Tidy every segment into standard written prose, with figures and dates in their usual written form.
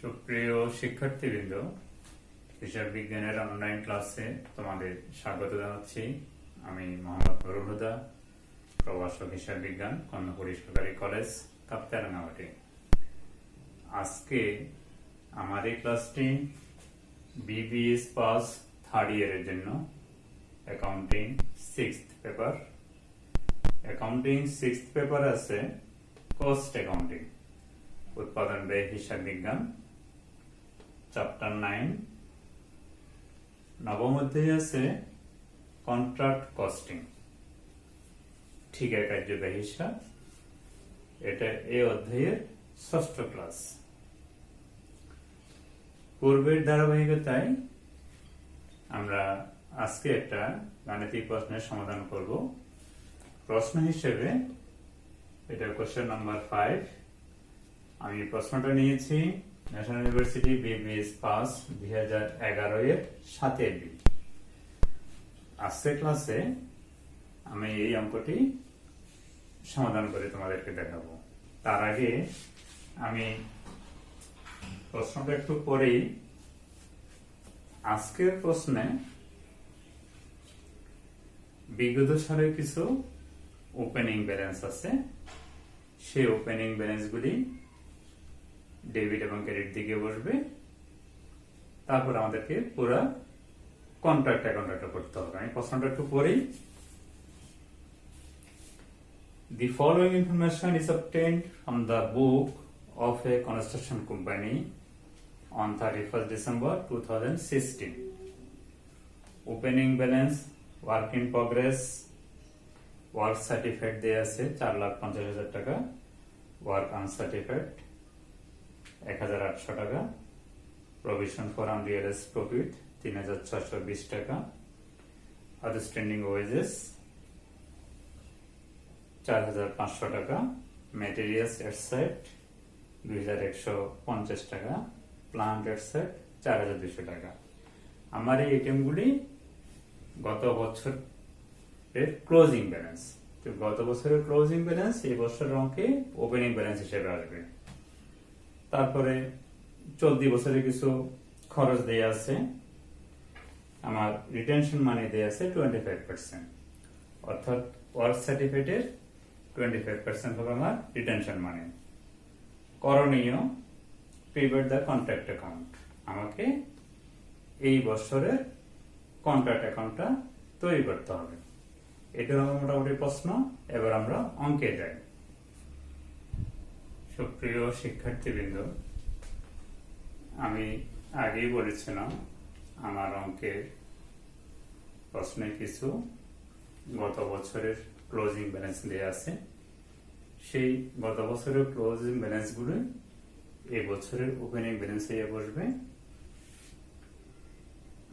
সুপ্রিয় শিক্ষার্থীবৃন্দ, হিসাব বিজ্ঞানের অনলাইন ক্লাসে তোমাদের স্বাগত জানাচ্ছি। আমি মোহাম্মদ নুরুল হুদা, প্রভাষক হিসাব বিজ্ঞান, কর্ণফুলী সরকারি কলেজ, কাপ্তাই। আজকে আমার এই ক্লাসটি বিবিএস পাস থার্ড ইয়ারের জন্য accounting sixth paper. Accounting sixth paper আছে কস্ট অ্যাকাউন্টিং, উৎপাদন ব্যয় হিসাব বিজ্ঞান, চ্যাপ্টার 9। নবম অধ্যায় আছে কন্ট্রাক্ট কস্টিং, ঠিকা কার্য ব্যয় হিসাব। এটা এই অধ্যায়ের ষষ্ঠ ক্লাস। পূর্বের ধারাবাহিকতায় আমরা আজকে একটা গাণিতিক প্রশ্নের সমাধান করব। প্রশ্ন হিসেবে এটা কোশ্চেন নাম্বার 5। আমি প্রশ্নটা নিয়েছি ন্যাশনাল ইউনিভার্সিটি বিবিএস পাস 2011 এর 7 বি। আজকের ক্লাসে আমি এই অঙ্কটি সমাধান করে তোমাদেরকে দেখাবো। তার আগে আমি প্রশ্নটা একটু পড়েই। আজকের প্রশ্নে বিগত সালের কিছু ওপেনিং ব্যালেন্স আছে। সেই ওপেনিং ব্যালেন্সগুলি ডেবিট এবং ক্রেডিট দিকে বসবে। তারপর আমাদেরকে পুরো কন্ট্রাক্ট অ্যাকাউন্টটা করতে হবে। আমি প্রশ্নটা একটু পড়েই। The following information is obtained from the book of a construction company on 31st December 2016. Opening balance, work in progress, work certificate দেয়া আছে 4,50,000 টাকা, work uncertified 1,800 টাকা, provision for unrealized profit 3,620 টাকা, outstanding wages 4,500 টাকা, materials asset 2,150 টাকা, plant asset 4,200 টাকা। আমার এই আইটেমগুলি গত বছরের ক্লোজিং ব্যালেন্স। তো গত বছরের ক্লোজিং ব্যালেন্স এই বছরের অঙ্কে ওপেনিং ব্যালেন্স হিসেবে আসবে। তারপরে চলতি বছরে কিছু খরচ দেয়া আছে। আমার রিটেনশন মানি দেয়া আছে 25%, অর্থাৎ ওয়ার্ক সার্টিফিকেটের 25% হবে আমার রিটেনশন মানি। করণীয় প্রিপেয়ার দ্য কন্ট্রাক্ট অ্যাকাউন্ট, আমাকে এই বছরের কন্ট্রাক্ট অ্যাকাউন্টটা তৈরি করতে হবে। এটা হলো মোটামুটি প্রশ্ন। এবার আমরা অঙ্কে যাই। সুপ্রিয় শিক্ষার্থীবৃন্দ, আমি আগেই বলেছিলাম আমার অঙ্কের প্রশ্নে কিছু গত বছরের ক্লোজিং ব্যালেন্স দেয়া আছে। সেই গত বছরের ক্লোজিং ব্যালেন্সগুলো এই বছরের ওপেনিং ব্যালেন্সে বসবে।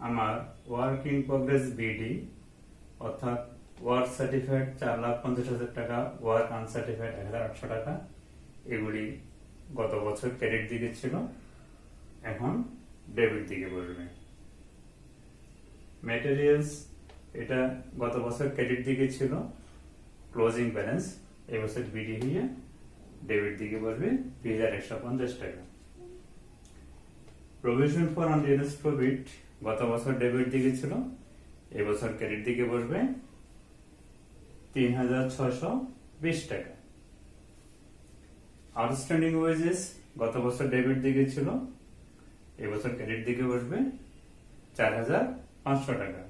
আমার ওয়ার্ক ইন প্রগ্রেস বিডি, অর্থাৎ ওয়ার্ক সার্টিফাইড 4,50,000 টাকা, ওয়ার্ক আনসার্টিফাইড 1,800 টাকা, এগুলি গত বছর ক্রেডিট দিকে ছিল, এখন ডেবিট দিকে বসবে। ম্যাটেরিয়ালস, এটা গত বছর ক্রেডিট দিকে ছিল, ক্লোজিং ব্যালেন্স এই বছর বিডি হয়ে ডেবিট দিকে বসবে 2,150 টাকা। প্রভিশন ফর আনরিয়ালাইজড প্রফিট গত বছর ডেবিট দিকে ছিল, এই বছর ক্রেডিট দিকে বসবে 3,620 টাকা। আউটস্ট্যান্ডিং ওয়েজেস গত বছর ডেবিট দিকে ছিল, এই বছর ক্রেডিট দিকে বসবে 4,500 টাকা।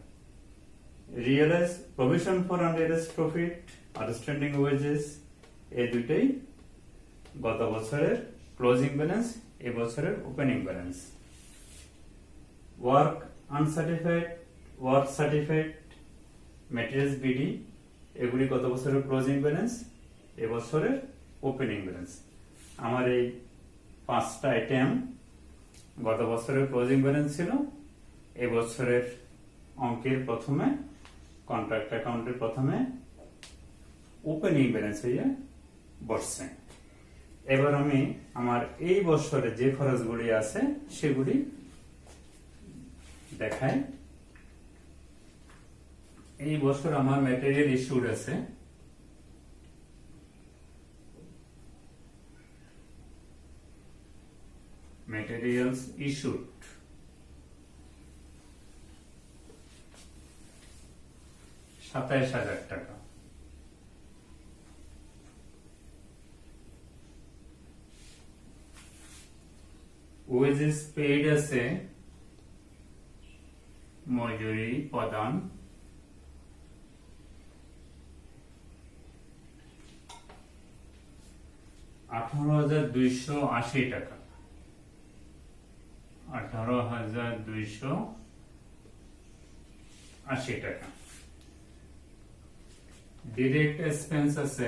Realise provision for unrealised profit, outstanding wages এই দুইটাই গত বছরের ক্লোজিং ব্যালেন্স, এই বছরের opening balance. Work uncertified, work certified, materials বিডি এগুলি গত বছরের ক্লোজিং ব্যালেন্স, এ বছরের ওপেনিং ব্যালেন্স। আমার এই 5টা আইটেম গত বছরের ক্লোজিং ব্যালেন্স ছিল, এ বছরের অঙ্কের প্রথমে কন্ট্রাক্ট অ্যাকাউন্টের প্রথমে ওপেনিং ব্যালেন্স হয়ে বসছে। এবার আমি আমার এই বছরে যে খরচগুলি আছে সেগুলি দেখাই। এই বছর আমার ম্যাটেরিয়াল ইস্যুড আছে materials issued, টাকা। wages paid আছে মজুরি প্রদান, 18,280 টাকা। 18,280 টাকা। ডিরেক্ট এক্সপেন্স আছে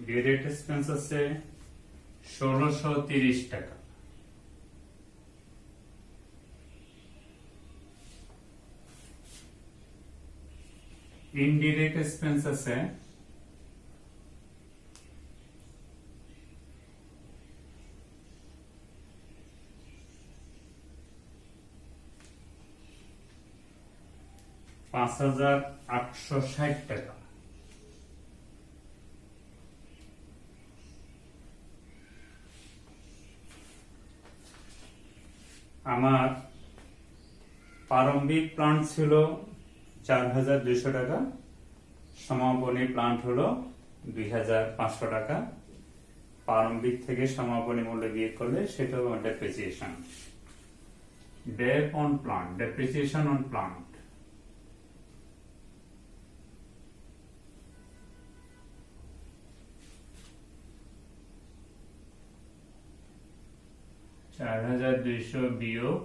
ডিরেক্ট এক্সপেন্স আছে 1630 টাকা। ইনডিরেক্ট এক্সপেন্স আছে 5,860 টাকা। আমার প্রারম্ভিক প্লান্ট ছিল 4,200 টাকা, সমাপনী প্লান্ট হলো 2,500 টাকা। প্রারম্ভিক থেকে সমাপনী মূল্য বিয়োগ করলে সেটা depreciation. Dep on plant, depreciation on plant. $4,200 বিয়োগ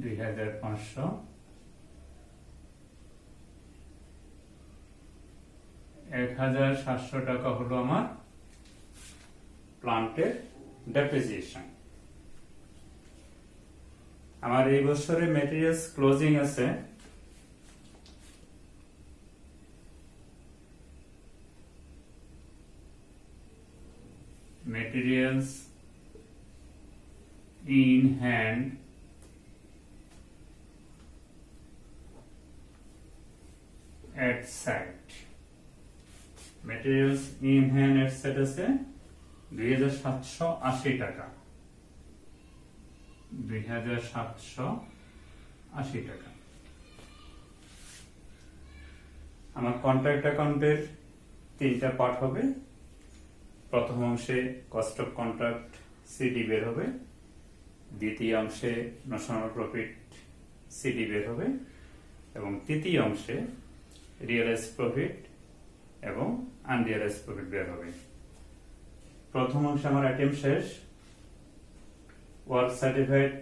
2,500, 1,700 টাকা হলো আমার প্লান্টের ডেপ্রিসিয়েশন। আমার এই বছরে মেটেরিয়ালস ক্লোজিং আছে materials in hand at site, materials in hand at site আছে 2,780 টাকা। 2,780 টাকা। আমার কন্ট্রাক্ট অ্যাকাউন্টের 3টা পার্ট হবে। প্রথম অংশে কস্ট অফ কন্ট্রাক্ট সিডি বের হবে, দ্বিতীয় অংশে ন্যাশনাল প্রফিট সিডি বের হবে এবং তৃতীয় অংশে রিয়েলাইজ প্রফিট এবং আনরিয়েলাইজ প্রফিট বের হবে। প্রথম অংশে আমার আইটেম শেষ। ওয়ার্ক সার্টিফাইড,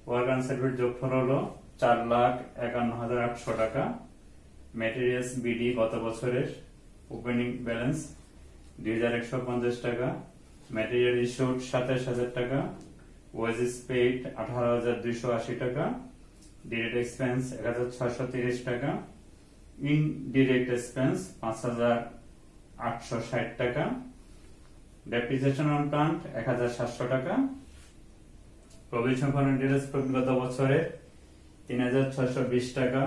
ওয়ার্ক আনসার্টিফাইড যোগফল হলো 4,51,800 টাকা। মেটেরিয়ালস বিডি গত বছরের ওপেনিং ব্যালেন্স 2,150 টাকা। ম্যাটেরিয়াল ইস্যুড 27,000 টাকা। ওয়েজেস পেইড 18,280 টাকা। ডিরেক্ট এক্সপেন্স 1,630 টাকা। ইনডিরেক্ট এক্সপেন্স 5,860 টাকা। ডেপ্রিসিয়েশন অন প্লান্ট 1,700 টাকা। প্রভিশন ফর ইন্টারেস্ট গত বছরে 3,620 টাকা।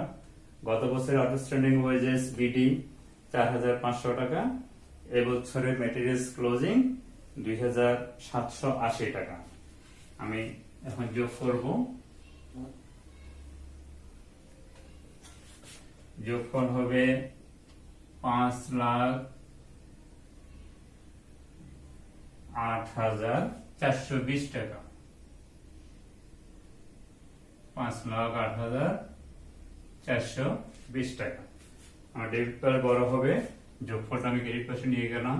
গত বছরের আউটস্ট্যান্ডিং ওয়েজেস বিডি 4,500 টাকা। এবছরে মেটেরিয়ালস ক্লোজিং 2,780 টাকা। আমি এখন যোগ করব। যোগফল হবে 5,08,420 টাকা। 5,08,420 টাকা। আমার ডেবিট কার্ড বড় হবে, যোগফলটা আমি ক্রেডিট পাশে নিয়ে গেলাম।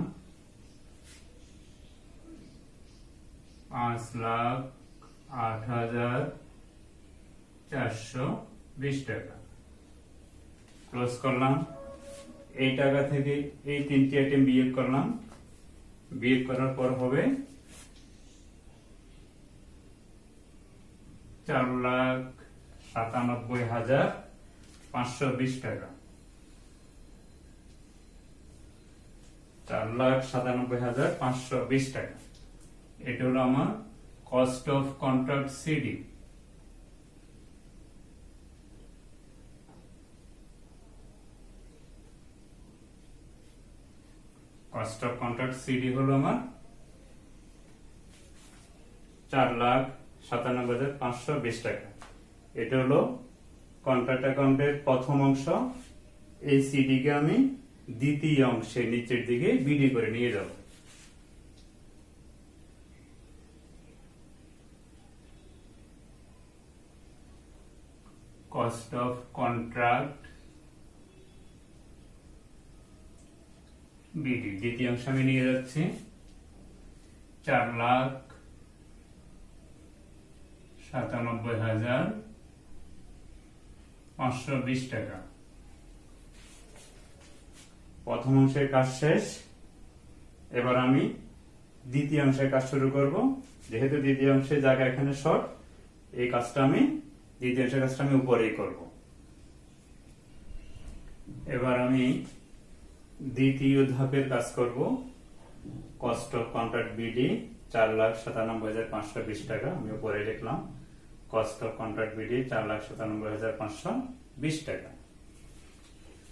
5,08,420 টাকা। ক্লোজ করলাম। এই টাকা থেকে এই 3টি আইটেম বিয়োগ করলাম। বিয়োগ করার পর হবে 4,97,520 টাকা। 4,97,520 টাকা। এটা হলো আমার cost of contract CD. Cost of contract CD হলো আমার 4,97,520 টাকা। এটা হলো কন্ট্রাক্ট অ্যাকাউন্টের প্রথম অংশ। এই সিডি কে আমি দ্বিতীয় অংশে নিচের দিকে বিডি করে নিয়ে যাব। কস্ট অফ কন্ট্রাক্ট বিডি দ্বিতীয় অংশ আমি নিয়ে যাচ্ছি 4,97,520 টাকা। প্রথম অংশের কাজ শেষ। এবার আমি দ্বিতীয় অংশের কাজ শুরু করব। যেহেতু দ্বিতীয় অংশের জায়গা এখানে শর্ট, এই কাজটা আমি দ্বিতীয় অংশের কাজটা আমি উপরেই করব। এবার আমি দ্বিতীয় ধাপের কাজ করব। কস্ট অফ কন্ট্রাক্ট বিডি 4,97,520 টাকা আমি উপরে লিখলাম। কস্ট অফ কন্ট্রাক্ট বিডি 4,97,520 টাকা।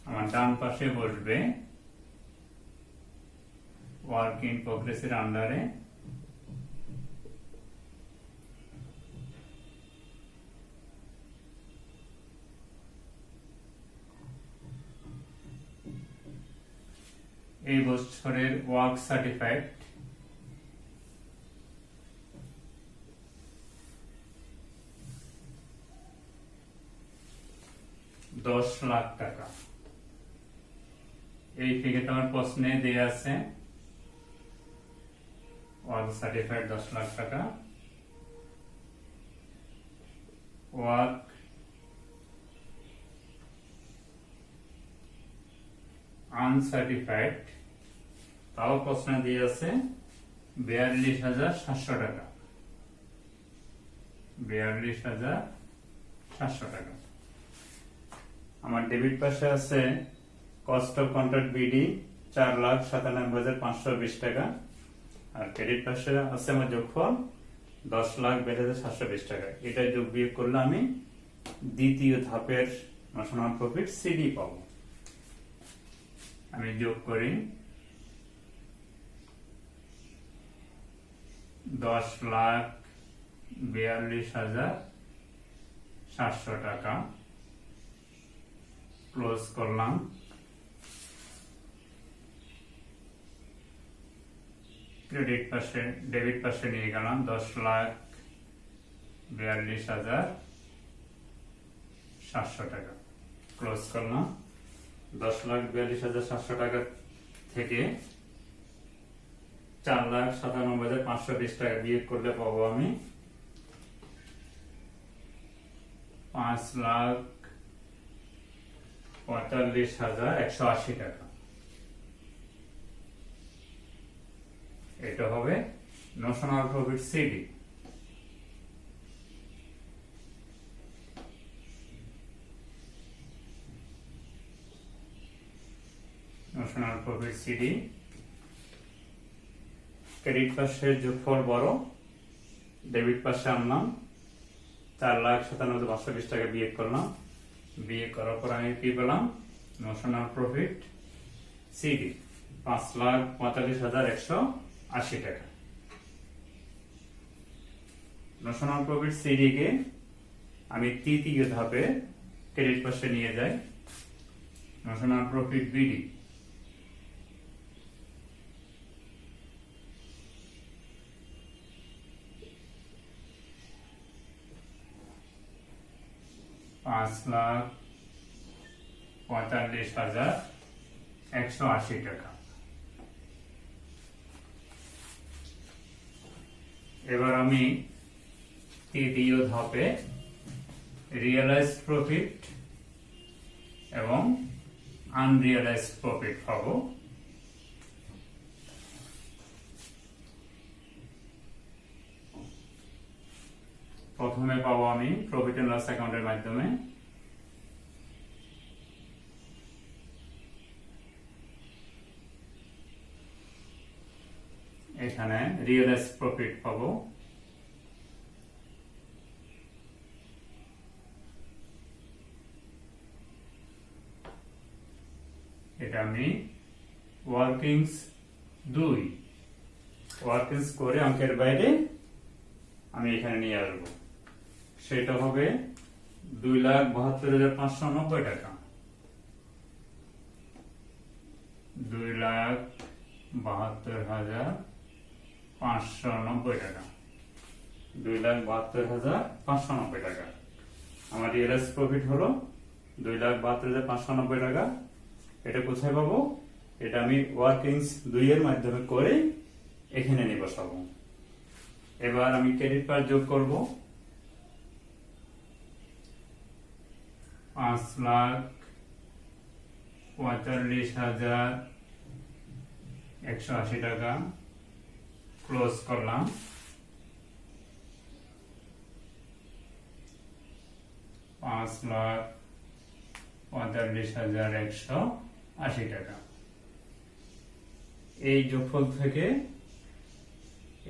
আমার ডান পাশে বসবে ওয়ার্ক ইন প্রোগ্রেসের আন্ডারে এই বছরের ওয়ার্ক সার্টিফাইড 10 লাখ টাকা। এই ফিগারটা আমার প্রশ্নে দেয়া আছে। ওয়ার্ক সার্টিফাইড 10 লাখ টাকা। ওয়ার্ক আনসার্টিফাইড তাও প্রশ্নে দিয়ে আছে 42,700 টাকা। 42,700 টাকা। আমার ডেবিট পাশে আছে কস্ট অফ কন্ট্রাক্ট বিডি 4,97,520 টাকা। আর ক্রেডিট পাশে আছে আমার যোগফল 10,42,720 টাকা। এটা যোগ বিয়োগ করলে আমি দ্বিতীয় ধাপের ন্যাশনাল প্রফিট সিডি পাবো। আমি যোগ করি 10,42,700 টাকা। ক্লোজ করলাম। ক্রেডিট পাশে ডেবিট পাশে নিয়ে গেলাম 10,42,700 টাকা। ক্লোজ করলাম। 10,42,700 টাকা থেকে 4,97,520 টাকা বিয়োগ করলে পাবো আমি 5,45,180 টাকা। এটা হবে national profit CD. National profit CD. Credit পাশে যোগফল বড়, ডেবিট পাশে আনলাম 4,97,520 টাকা বিয়োগ করলাম। বিয়োগ করার পর আমি কি পেলাম? ন্যাশনাল প্রফিট সিডি 5,45,180 টাকা। ন্যাশনাল প্রফিট সিডি কে আমি তৃতীয় ধাপে ক্রেডিট পাশে নিয়ে যাই। ন্যাশনাল প্রফিট বিডি 5,45,180 টাকা। এবার আমি তৃতীয় ধাপে রিয়েলাইজড প্রফিট এবং আনরিয়েলাইজড প্রফিট পাবো। প্রথমে পাবো আমি প্রফিট এন্ড লস অ্যাকাউন্টের মাধ্যমে। এখানে রিয়েলাইজড প্রফিট পাবো। এটা আমি ওয়ার্কিংস 2 ওয়ার্কিংস করে অঙ্কের বাইরে আমি এখানে নিয়ে আসবো, সেটা হবে 2,72,590 টাকা। 2,72,590 টাকা। 2,72,590 টাকা আমার রিয়েলাইজ প্রফিট হলো 2,72,590 টাকা। এটা কোথায় পাবো? এটা আমি ওয়ার্কিংস 2 এর মাধ্যমে করে এখানে নিয়ে বসাবো। এবার আমি ক্রেডিট পার্ট যোগ করব। 5,45,180 টাকা ক্লোজ করলাম। 5,45,180 টাকা। এই যোগফল থেকে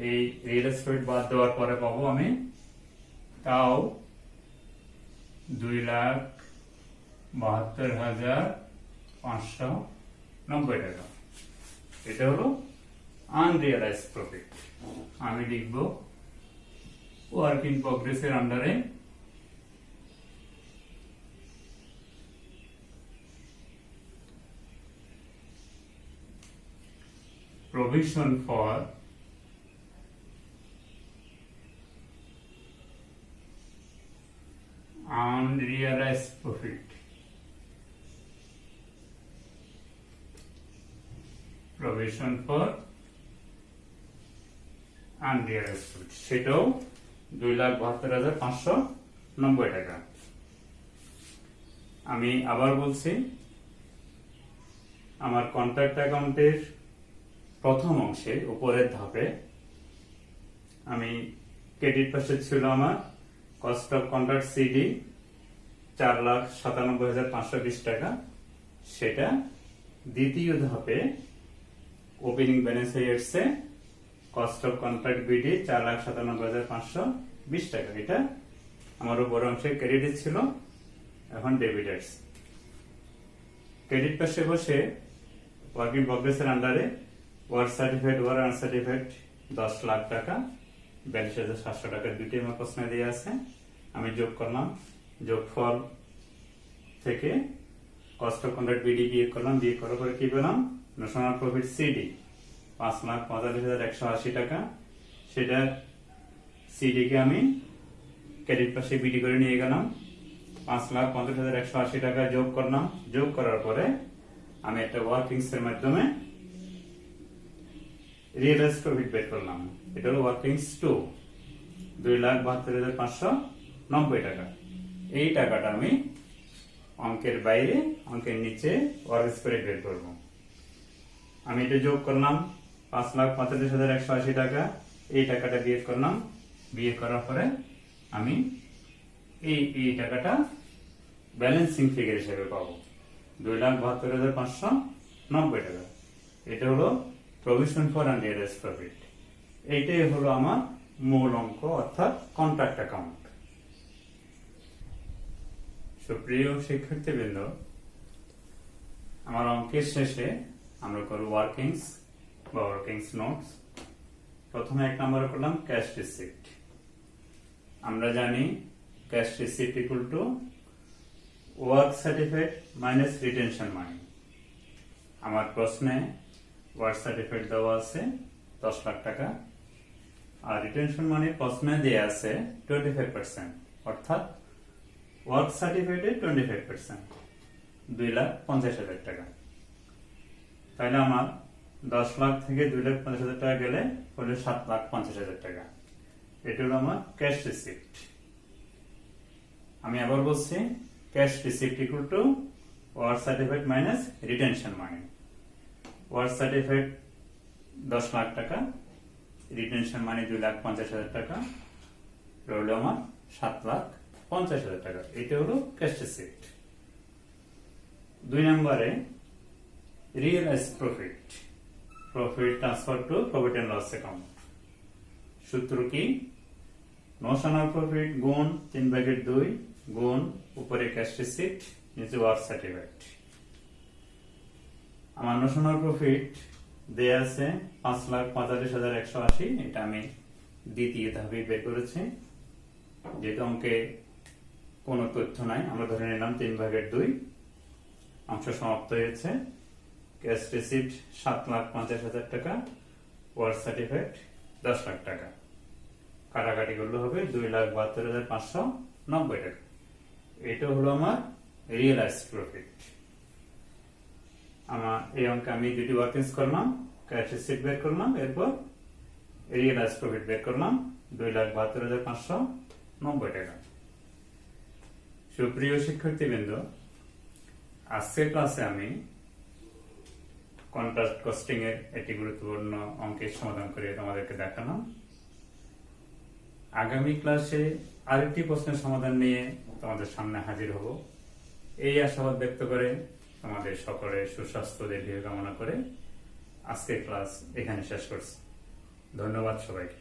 এই রিয়েল এস্টেট বাদ দেওয়ার পরে পাবো আমি তাও 2,72,590 টাকা। এটা হলো আনরিয়েলাইজ প্রফিট। আমি লিখব ওয়ার্ক ইন প্রগ্রেসের আন্ডারে provision for unrealized profit, provision for unrealized profit, সেটাও 2,72,590 টাকা। আমি আবার বলছি, আমার কন্ট্রাক্ট অ্যাকাউন্টের প্রথম অংশে উপরের ধাপে আমি ক্রেডিট পাশে ছিল আমার কস্ট অফ কন্ট্রাক্ট সিডি 4,97,520 টাকা। সেটা দ্বিতীয় ধাপে ওপেনিং ব্যালেন্স হয়ে এসছে কস্ট অফ কন্ট্রাক্ট বিডি 4,97,520 টাকা। এটা আমার উপর অংশে ক্রেডিট ছিল, এখন ডেবিটার্স। ক্রেডিট পাশে বসে ওয়ার্ক ইন প্রগ্রেসের আন্ডারে ওয়ার্ক সার্টিফাইড ওয়ার আনসার্টিফাইড 10 লাখ টাকা, 42,700 টাকা দুটি আমার প্রশ্নে দিয়ে আছে। আমি যোগ করলাম, যোগফল থেকে কস্ট অফ কন্ট্রাক্ট বিডি বিয়োগ করলাম, বিয়োগ করার পরে কি পেলাম? ন্যাশনাল প্রফিট সিডি 5,45,180 টাকা। সেটা সিডি কে আমি ক্রেডিট পাশে বিডি করে নিয়ে গেলাম, 5,50,180 টাকা যোগ করলাম। যোগ করার পরে আমি একটা ওয়ার্কিংস এর মাধ্যমে রিয়েলাইজ প্রফিট বের করলাম। এটা হলো ওয়ার্কিংস 2, 2,72,590 টাকা। এই টাকাটা আমি অঙ্কের বাইরে অঙ্কের নিচে ওয়ার্কিংস করে বের করব। আমি এটা যোগ করলাম 5,45,180 টাকা, এই টাকাটা বিয়োগ করলাম, বিয়োগ করার পরে আমি এই টাকাটা ব্যালেন্সিং ফিগার হিসেবে পাবো 2,72,590 টাকা। এটা হলো প্রভিশন ফর আনরিয়েলাইজড প্রফিট। এইটাই হলো আমার মূল অঙ্ক, অর্থাৎ কন্ট্রাক্ট অ্যাকাউন্ট। সুপ্রিয় শিক্ষার্থীবৃন্দ, আমার অঙ্কের শেষে আমরা করব ওয়ার্কিংস বা ওয়ার্কিংস নোটস। প্রথমে 1 নম্বরে করলাম ক্যাশ রিসিপ্ট। আমরা জানি cash receipt equal to work certified minus retention money. আমার প্রশ্নে ওয়ার্ক সার্টিফাইড দেওয়া আছে 10 লাখ টাকা, আর রিটেনশন মানি প্রশ্নে দেওয়া আছে 25%, অর্থাৎ ওয়ার্ক সার্টিফাইডে 25%, 2,50,000 টাকা। তাহলে আমার 10 লাখ থেকে 2,50,000 টাকা গেলে হলে 7,50,000 টাকা। এটা হলো আমার ক্যাশ রিসিপ্ট। আমি আবার বলছি, cash receipt equal to work certified minus retention money. Work certified 10 lakh টাকা, রিটেনশন মানি 2,50,000 টাকা, রইল আমার 7,50,000 টাকা। এটা হলো ক্যাশ রিসিপ্ট। 2 নম্বরে realise profit, profit transfer to profit and loss account. সূত্র কি? নোশনাল প্রফিট গুণ 3/2 গুণ উপরে ক্যাশ রিসিপ্ট, নিচে ওয়ার্ক সার্টিফাইড। আমার নোশনাল প্রফিট দেয়া আছে 5,45,180, এটা আমি দ্বিতীয় ধাপে বের করেছি। যেহেতু অঙ্কে কোনো তথ্য নাই, আমরা ধরে নিলাম 3/2 অংশ সমাপ্ত হয়েছে। ক্যাশ রিসিপ্ট 7,50,000 টাকা, ওয়ার্ড সার্টিফিকেট 10 লাখ টাকা, কাটাকাটি করলে হবে 2,72,590 টাকা। এটা হলো আমার রিয়েলাইজ প্রফিট। আমার এই অঙ্কে আমি দুটি ওয়ার্কিংস করলাম, ক্যাশ রিসিপ্ট বের করলাম, এরপর রিয়েলাইজ প্রফিট বের করলাম 2,72,590 টাকা। সুপ্রিয় শিক্ষার্থীবৃন্দ, আজকের ক্লাসে আমি কন্ট্রাস্ট কস্টিং এর একটি গুরুত্বপূর্ণ অঙ্কের সমাধান করে তোমাদেরকে দেখালাম। আগামী ক্লাসে আরেকটি প্রশ্নের সমাধান নিয়ে তোমাদের সামনে হাজির হব, এই আশাবাদ ব্যক্ত করে তোমাদের সকলের সুস্বাস্থ্য দীর্ঘ কামনা করে আজকের ক্লাস এখানে শেষ করছি। ধন্যবাদ সবাইকে।